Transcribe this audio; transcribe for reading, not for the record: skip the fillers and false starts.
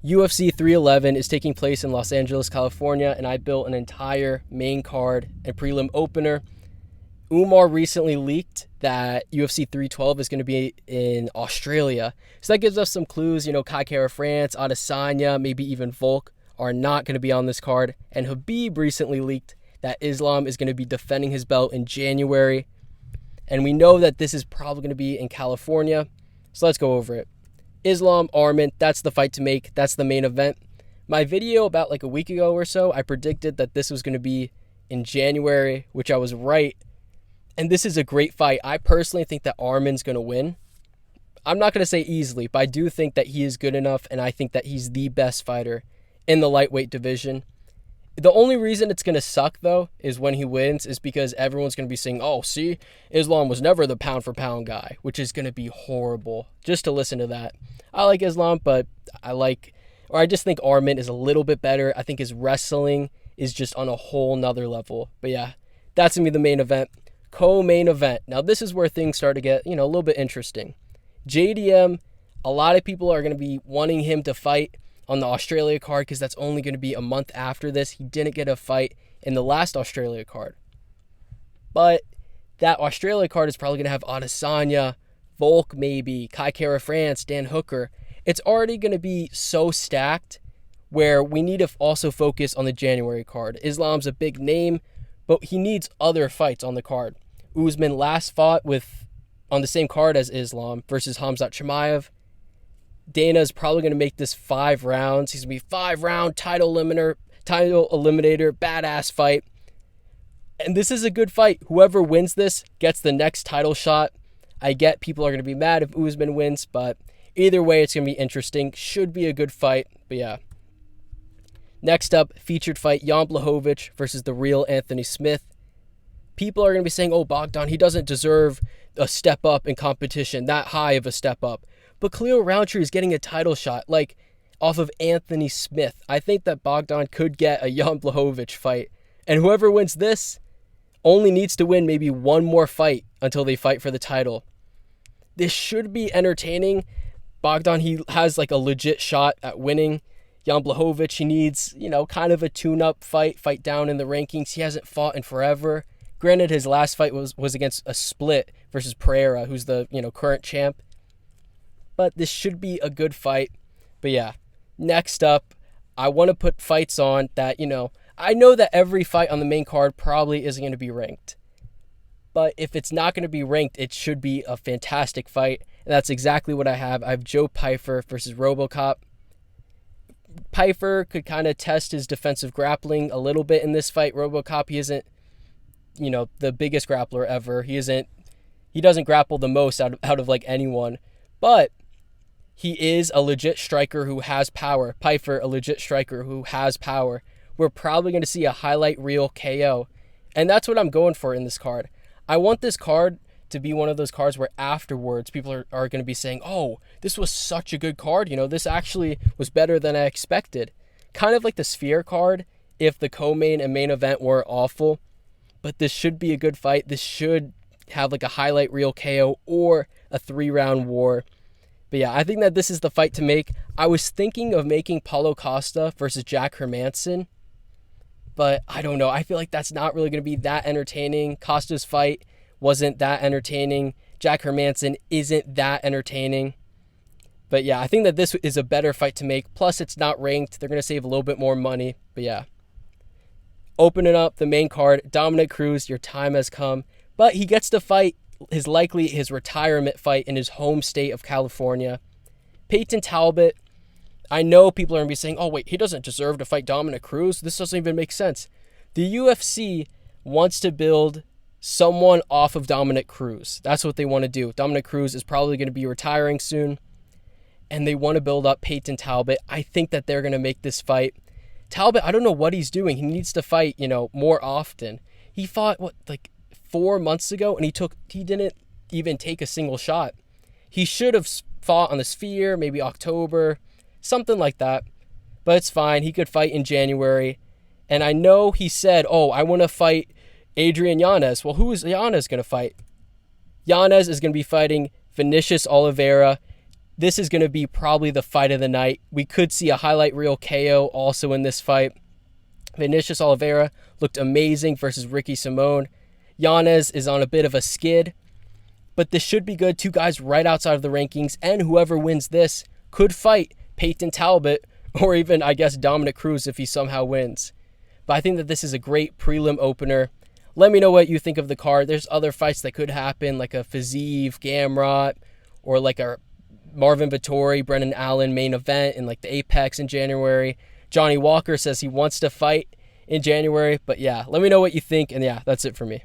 UFC 311 is taking place in Los Angeles, California, and I built an entire main card and prelim opener. Umar recently leaked that UFC 312 is going to be in Australia. So that gives us some clues. Kai Kara-France, Adesanya, maybe even Volk are not going to be on this card. And Khabib recently leaked that Islam is going to be defending his belt in January. And we know that this is probably going to be in California. So let's go over it. Islam, Arman, that's the fight to make. That's the main event. My video about like a week ago or so, I predicted that this was going to be in January, which I was right. And this is a great fight. I personally think that Arman's going to win. I'm not going to say easily, but I do think that he is good enough, and I think that he's the best fighter in the lightweight division. The only reason it's going to suck, though, is when he wins, is because everyone's going to be saying, oh, see, Islam was never the pound-for-pound guy, which is going to be horrible just to listen to that. I like Islam, but I just think Arman is a little bit better. I think his wrestling is just on a whole nother level. But yeah, that's going to be the main event. Co-main event. Now, this is where things start to get, a little bit interesting. JDM, a lot of people are going to be wanting him to fight on the Australia card because that's only going to be a month after this. He didn't get a fight in the last Australia card. But that Australia card is probably going to have Adesanya, Volk maybe, Kai Kara-France, Dan Hooker. It's already going to be so stacked where we need to also focus on the January card. Islam's a big name, but he needs other fights on the card. Usman last fought on the same card as Islam versus Khamzat Chimaev. Dana's probably going to make this 5 rounds. He's going to be 5-round title eliminator, badass fight. And this is a good fight. Whoever wins this gets the next title shot. I get people are going to be mad if Usman wins, but either way, it's going to be interesting. Should be a good fight, but yeah. Next up, featured fight, Jan Blachowicz versus the real Anthony Smith. People are going to be saying, oh, Bogdan, he doesn't deserve a step up in competition, that high of a step up. But Khalil Roundtree is getting a title shot, off of Anthony Smith. I think that Bogdan could get a Jan Blachowicz fight. And whoever wins this only needs to win maybe one more fight until they fight for the title. This should be entertaining. Bogdan, he has a legit shot at winning. Jan Blachowicz, he needs, kind of a tune-up fight down in the rankings. He hasn't fought in forever. Granted, his last fight was against a split versus Pereira, who's the, current champ. But this should be a good fight. But yeah, next up, I want to put fights on that, I know that every fight on the main card probably isn't going to be ranked. But if it's not going to be ranked, it should be a fantastic fight. And that's exactly what I have. I have Joe Pyfer versus RoboCop. Pyfer could kind of test his defensive grappling a little bit in this fight. RoboCop, he isn't, the biggest grappler ever. He doesn't grapple the most out of anyone. But he is a legit striker who has power. Pyfer, a legit striker who has power. We're probably going to see a highlight reel KO. And that's what I'm going for in this card. I want this card to be one of those cards where afterwards people are going to be saying, oh, this was such a good card. This actually was better than I expected. Kind of like the Sphere card if the co-main and main event were awful. But this should be a good fight. This should have a highlight reel KO or a 3-round war. But yeah, I think that this is the fight to make. I was thinking of making Paulo Costa versus Jack Hermansson. But I don't know. I feel like that's not really going to be that entertaining. Costa's fight wasn't that entertaining. Jack Hermansson isn't that entertaining. But yeah, I think that this is a better fight to make. Plus, it's not ranked. They're going to save a little bit more money. But yeah. Opening up the main card, Dominick Cruz, your time has come. But he gets to fight his retirement fight in his home state of California. Payton Talbott, I know people are going to be saying, oh wait, he doesn't deserve to fight Dominick Cruz. This doesn't even make sense. The UFC wants to build someone off of Dominick Cruz. That's what they want to do. Dominick Cruz is probably going to be retiring soon. And they want to build up Payton Talbott. I think that they're going to make this fight. Talbott, I don't know what he's doing. He needs to fight, more often. He fought, 4 months ago, and he didn't even take a single shot. He should have fought on the Sphere, maybe October, something like that. But it's fine. He could fight in January. And I know he said, oh, I want to fight Adrian Yanez. Well, who is Yanez going to fight? Yanez is going to be fighting Vinicius Olivera. this is going to be probably the fight of the night. We could see a highlight reel KO also in this fight. Vinicius Olivera looked amazing versus Ricky Simone. Yanez is on a bit of a skid, but this should be good. Two guys right outside of the rankings, and whoever wins this could fight Payton Talbott, or even, I guess, Dominick Cruz if he somehow wins. But I think that this is a great prelim opener. Let me know what you think of the card. There's other fights that could happen, like a Fiziev, Gamrot, or like a Marvin Vettori, Brendan Allen main event in like the Apex in January. Johnny Walker says he wants to fight in January. But yeah, let me know what you think. And yeah, that's it for me.